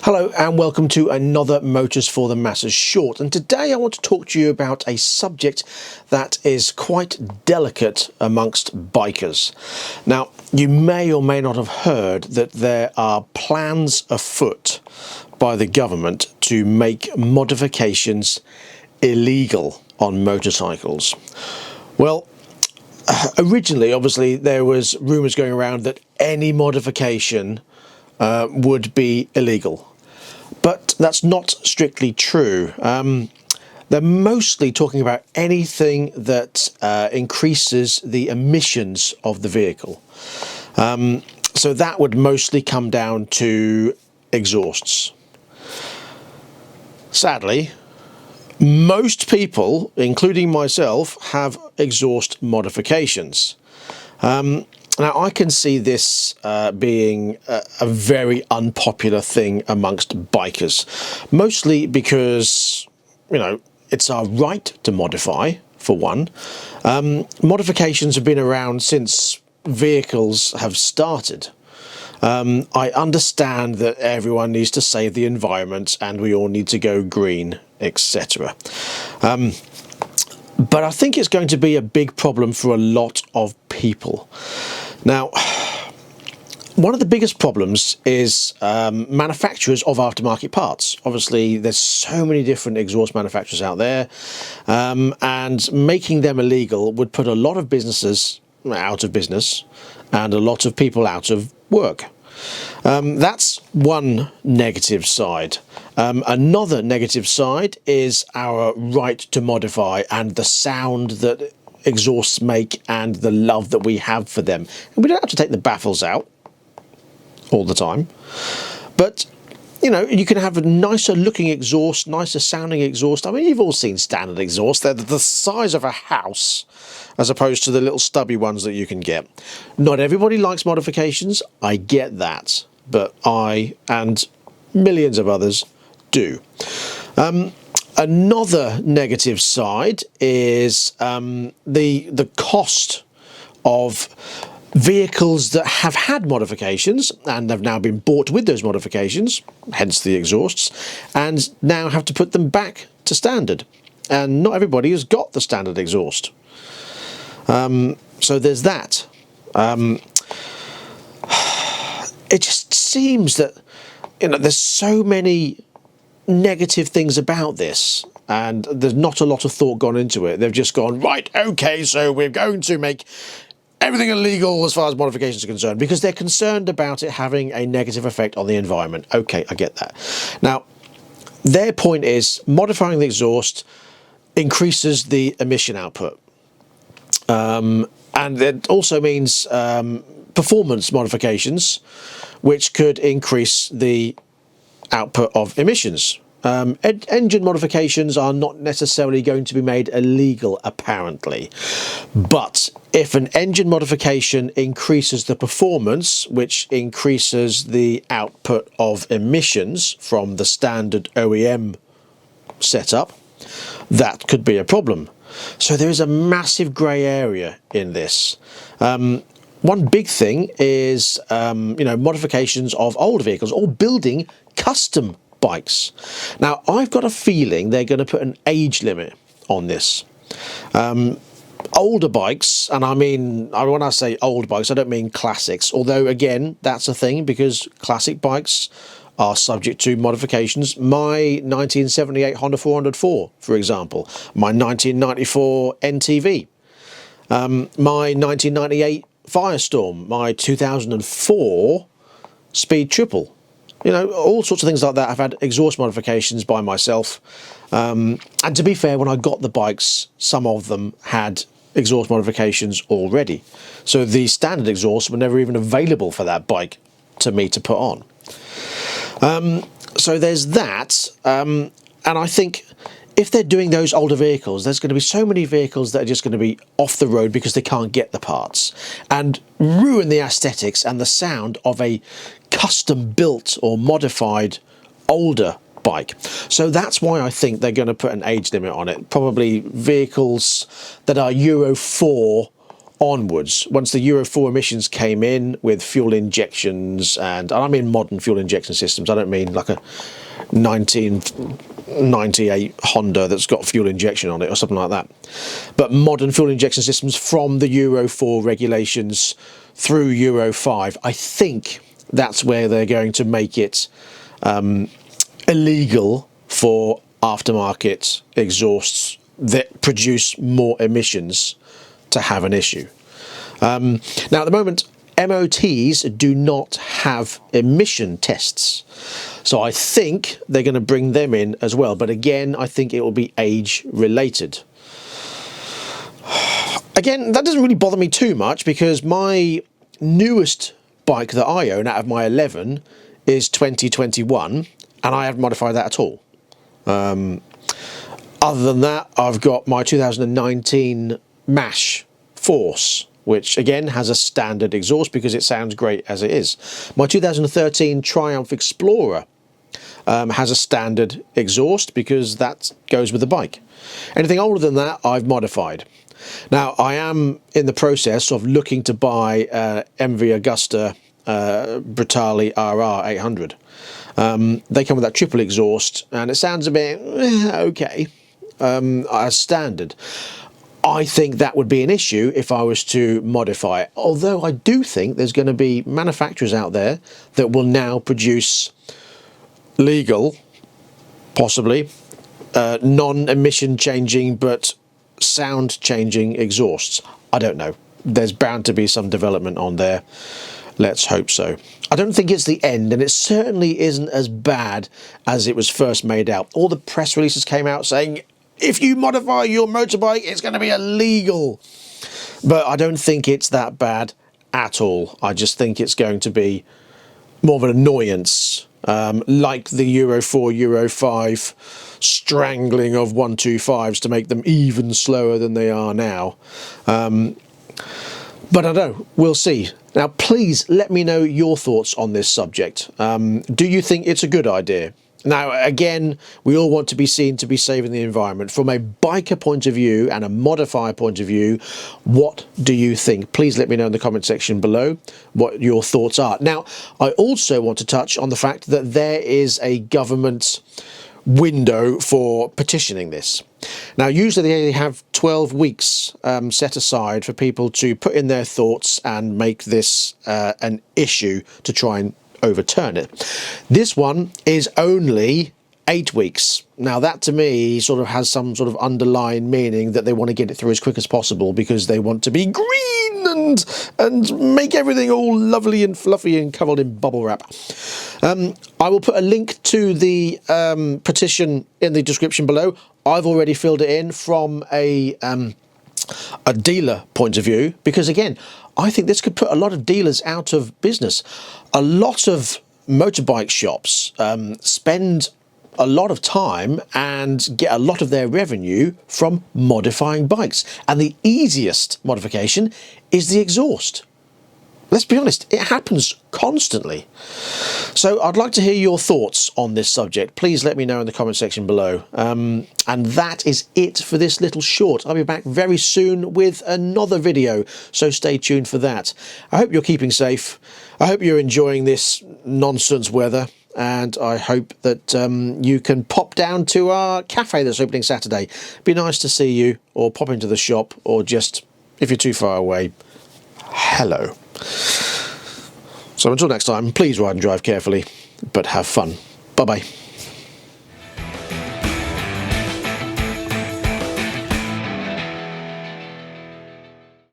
Hello and welcome to another Motors for the Masses short, and today I want to talk to you about a subject that is quite delicate amongst bikers. Now, you may or may not have heard that there are plans afoot by the government to make modifications illegal on motorcycles. Well, originally, obviously, there was rumours going around that any modification would be illegal. But that's not strictly true. They're mostly talking about anything that increases the emissions of the vehicle. So that would mostly come down to exhausts. Sadly, most people, including myself, have exhaust modifications. Now, I can see this being a very unpopular thing amongst bikers, mostly because, you know, it's our right to modify, for one. Modifications have been around since vehicles have started. I understand that everyone needs to save the environment and we all need to go green, etc. But I think it's going to be a big problem for a lot of people. Now, one of the biggest problems is manufacturers of aftermarket parts. Obviously, there's so many different exhaust manufacturers out there, and making them illegal would put a lot of businesses out of business and a lot of people out of work. That's one negative side. Another negative side is our right to modify and the sound that exhausts make and the love that we have for them. And we don't have to take the baffles out all the time, but you know, you can have a nicer looking exhaust, nicer sounding exhaust. I mean, you've all seen standard exhaust. They're the size of a house as opposed to the little stubby ones that you can get. Not everybody likes modifications, I get that, but I and millions of others do. Another negative side is the cost of vehicles that have had modifications and have now been bought with those modifications, hence the exhausts, and now have to put them back to standard. And not everybody has got the standard exhaust. So there's that. It just seems that, you know, there's so many negative things about this and there's not a lot of thought gone into it. They've just gone, right, okay, so we're going to make everything illegal as far as modifications are concerned because they're concerned about it having a negative effect on the environment. Okay, I get that. Now, their point is modifying the exhaust increases the emission output. And it also means performance modifications, which could increase the output of emissions. Engine modifications are not necessarily going to be made illegal, apparently. But if an engine modification increases the performance, which increases the output of emissions from the standard OEM setup, that could be a problem. So there is a massive grey area in this. One big thing is, you know, modifications of older vehicles or building custom bikes. Now, I've got a feeling they're going to put an age limit on this. Older bikes, and I mean, when I say old bikes, I don't mean classics, although again, that's a thing because classic bikes are subject to modifications. My 1978 Honda 404, for example, my 1994 NTV, my 1998 Firestorm, my 2004 Speed Triple. You know, all sorts of things like that. I've had exhaust modifications by myself. And to be fair, when I got the bikes, some of them had exhaust modifications already. So the standard exhausts were never even available for that bike to me to put on. So there's that. And I think if they're doing those older vehicles, there's going to be so many vehicles that are just going to be off the road because they can't get the parts and ruin the aesthetics and the sound of a custom built or modified older bike. So that's why I think they're going to put an age limit on it. Probably vehicles that are Euro 4 onwards, once the Euro 4 emissions came in with fuel injections, and I mean modern fuel injection systems, I don't mean like a 1998 Honda that's got fuel injection on it or something like that, but modern fuel injection systems from the Euro 4 regulations through Euro 5, I think that's where they're going to make it illegal for aftermarket exhausts that produce more emissions to have an issue. Now at the moment, MOTs do not have emission tests, so I think they're going to bring them in as well, but again I think it will be age related. Again, that doesn't really bother me too much because my newest bike that I own out of my 11 is 2021 and I haven't modified that at all. Other than that, I've got my 2019 MASH Force, which again has a standard exhaust because it sounds great as it is. My 2013 Triumph Explorer has a standard exhaust because that goes with the bike. Anything older than that, I've modified. Now, I am in the process of looking to buy MV Agusta Brutale RR 800. They come with that triple exhaust and it sounds a bit okay as standard. I think that would be an issue if I was to modify it, although I do think there's going to be manufacturers out there that will now produce legal, possibly, non-emission changing but sound changing exhausts. I don't know. There's bound to be some development on there. Let's hope so. I don't think it's the end, and it certainly isn't as bad as it was first made out. All the press releases came out saying, if you modify your motorbike, it's going to be illegal. But I don't think it's that bad at all. I just think it's going to be more of an annoyance, like the Euro 4, Euro 5 strangling of 125s to make them even slower than they are now. But I don't know, we'll see. Now, please let me know your thoughts on this subject. Do you think it's a good idea? Now, again, we all want to be seen to be saving the environment. From a biker point of view and a modifier point of view, what do you think? Please let me know in the comment section below what your thoughts are. Now, I also want to touch on the fact that there is a government window for petitioning this. Now, usually they have 12 weeks set aside for people to put in their thoughts and make this an issue to try and overturn it. This one is only 8 weeks. Now that to me sort of has some sort of underlying meaning that they want to get it through as quick as possible because they want to be green and make everything all lovely and fluffy and covered in bubble wrap. I will put a link to the petition in the description below. I've already filled it in from a dealer point of view because, again, I think this could put a lot of dealers out of business. A lot of motorbike shops spend a lot of time and get a lot of their revenue from modifying bikes, and the easiest modification is the exhaust. Let's be honest, it happens constantly. So I'd like to hear your thoughts on this subject. Please let me know in the comment section below. And that is it for this little short. I'll be back very soon with another video, so stay tuned for that. I hope you're keeping safe. I hope you're enjoying this nonsense weather, and I hope that you can pop down to our cafe that's opening Saturday. Be nice to see you, or pop into the shop, or just, if you're too far away, hello. So until next time, please ride and drive carefully, but have fun. Bye-bye.